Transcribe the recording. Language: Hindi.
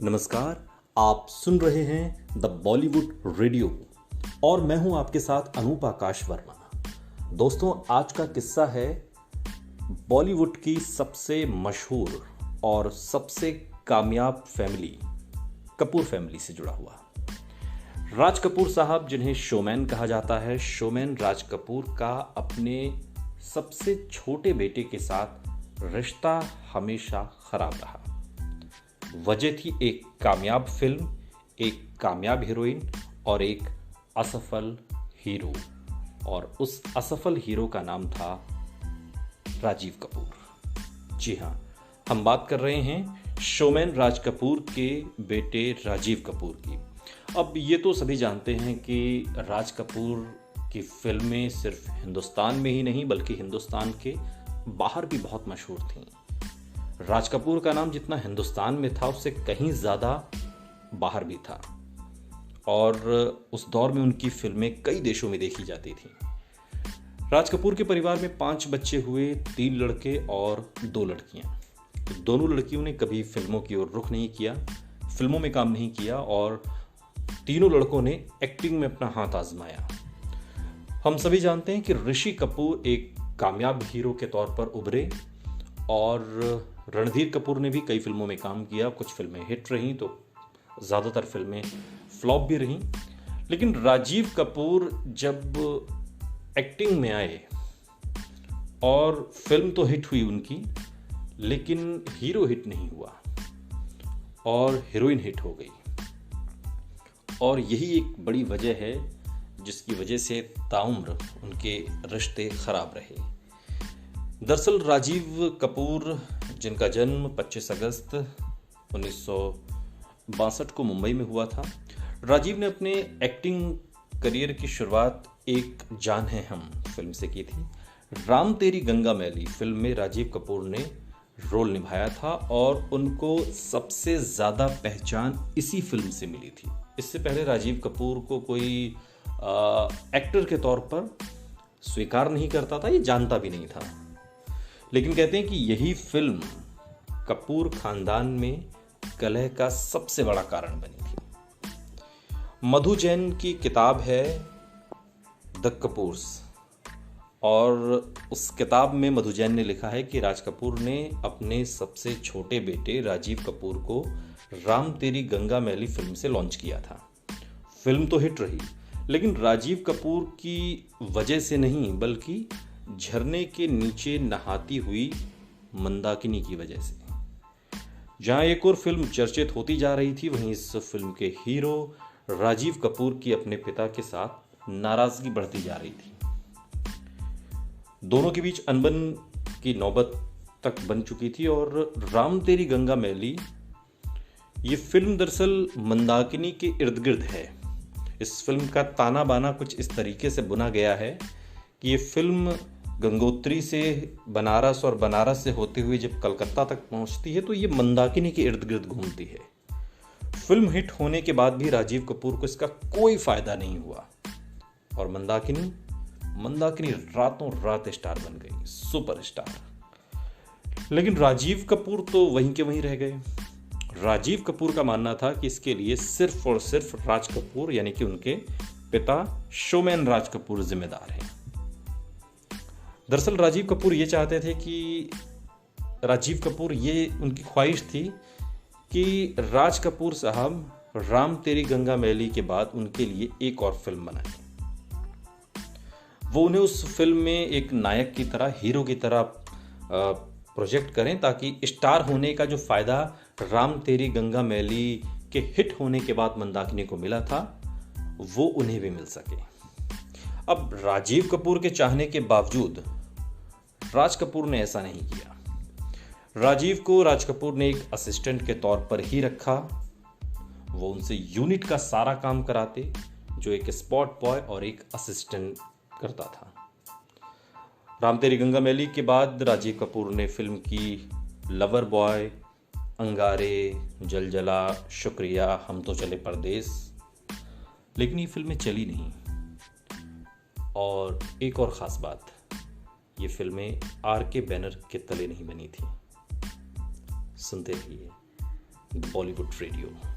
नमस्कार। आप सुन रहे हैं द बॉलीवुड रेडियो और मैं हूं आपके साथ अनूप आकाश वर्मा। दोस्तों, आज का किस्सा है बॉलीवुड की सबसे मशहूर और सबसे कामयाब फैमिली कपूर फैमिली से जुड़ा हुआ। राज कपूर साहब, जिन्हें शोमैन कहा जाता है, शोमैन राज कपूर का अपने सबसे छोटे बेटे के साथ रिश्ता हमेशा खराब रहा। वजह थी एक कामयाब फिल्म, एक कामयाब हीरोइन और एक असफल हीरो, और उस असफल हीरो का नाम था राजीव कपूर। जी हाँ, हम बात कर रहे हैं शोमैन राज कपूर के बेटे राजीव कपूर की। अब ये तो सभी जानते हैं कि राज कपूर की फिल्में सिर्फ हिंदुस्तान में ही नहीं बल्कि हिंदुस्तान के बाहर भी बहुत मशहूर थीं। राज कपूर का नाम जितना हिंदुस्तान में था उससे कहीं ज़्यादा बाहर भी था, और उस दौर में उनकी फिल्में कई देशों में देखी जाती थीं। राज कपूर के परिवार में 5 बच्चे हुए, 3 लड़के और 2 लड़कियां। दोनों लड़कियों ने कभी फिल्मों की ओर रुख नहीं किया, फिल्मों में काम नहीं किया, और तीनों लड़कों ने एक्टिंग में अपना हाथ आजमाया। हम सभी जानते हैं कि ऋषि कपूर एक कामयाब हीरो के तौर पर उभरे, और रणधीर कपूर ने भी कई फिल्मों में काम किया। कुछ फिल्में हिट रहीं तो ज़्यादातर फिल्में फ्लॉप भी रहीं। लेकिन राजीव कपूर जब एक्टिंग में आए और फिल्म तो हिट हुई उनकी, लेकिन हीरो हिट नहीं हुआ और हीरोइन हिट हो गई। और यही एक बड़ी वजह है जिसकी वजह से ताउम्र उनके रिश्ते खराब रहे। दरअसल राजीव कपूर, जिनका जन्म 25 अगस्त 1962 को मुंबई में हुआ था, राजीव ने अपने एक्टिंग करियर की शुरुआत एक जान है हम फिल्म से की थी। राम तेरी गंगा मैली फिल्म में राजीव कपूर ने रोल निभाया था और उनको सबसे ज़्यादा पहचान इसी फिल्म से मिली थी। इससे पहले राजीव कपूर को कोई एक्टर के तौर पर स्वीकार नहीं करता था, ये जानता भी नहीं था। लेकिन कहते हैं कि यही फिल्म कपूर खानदान में कलह का सबसे बड़ा कारण बनी थी। मधु जैन की किताब है द कपूर्स, और उस किताब में मधु जैन ने लिखा है कि राज कपूर ने अपने सबसे छोटे बेटे राजीव कपूर को राम तेरी गंगा मैली फिल्म से लॉन्च किया था। फिल्म तो हिट रही, लेकिन राजीव कपूर की वजह से नहीं बल्कि झरने के नीचे नहाती हुई मंदाकिनी की वजह से। जहां एक और फिल्म चर्चित होती जा रही थी, वहीं इस फिल्म के हीरो राजीव कपूर की अपने पिता के साथ नाराजगी बढ़ती जा रही थी। दोनों के बीच अनबन की नौबत तक बन चुकी थी, और राम तेरी गंगा मैली ये फिल्म दरअसल मंदाकिनी के इर्द गिर्द है। इस फिल्म का ताना बाना कुछ इस तरीके से बुना गया है कि ये फिल्म गंगोत्री से बनारस और बनारस से होते हुए जब कलकत्ता तक पहुंचती है तो ये मंदाकिनी के इर्द गिर्द घूमती है। फिल्म हिट होने के बाद भी राजीव कपूर को इसका कोई फायदा नहीं हुआ, और मंदाकिनी रातों रात स्टार बन गई, सुपर स्टार। लेकिन राजीव कपूर तो वहीं के वहीं रह गए। राजीव कपूर का मानना था कि इसके लिए सिर्फ और सिर्फ राज कपूर यानी कि उनके पिता शोमैन राज कपूर जिम्मेदार हैं। दरअसल राजीव कपूर ये चाहते थे कि उनकी ख्वाहिश थी कि राज कपूर साहब राम तेरी गंगा मैली के बाद उनके लिए एक और फिल्म बनाएं। वो उन्हें उस फिल्म में एक नायक की तरह, हीरो की तरह प्रोजेक्ट करें, ताकि स्टार होने का जो फायदा राम तेरी गंगा मैली के हिट होने के बाद मंदाकिनी को मिला था वो उन्हें भी मिल सके। अब राजीव कपूर के चाहने के बावजूद राज कपूर ने ऐसा नहीं किया। राजीव को राज कपूर ने एक असिस्टेंट के तौर पर ही रखा। वो उनसे यूनिट का सारा काम कराते, जो एक स्पॉट बॉय और एक असिस्टेंट करता था। राम तेरी गंगा मैली के बाद राजीव कपूर ने फिल्म की लवर बॉय, अंगारे, जल जला, शुक्रिया, हम तो चले परदेस, लेकिन ये फिल्में चली नहीं। और एक और ख़ास बात, ये फिल्में आर के बैनर के तले नहीं बनी थी। सुनते रहिए बॉलीवुड रेडियो।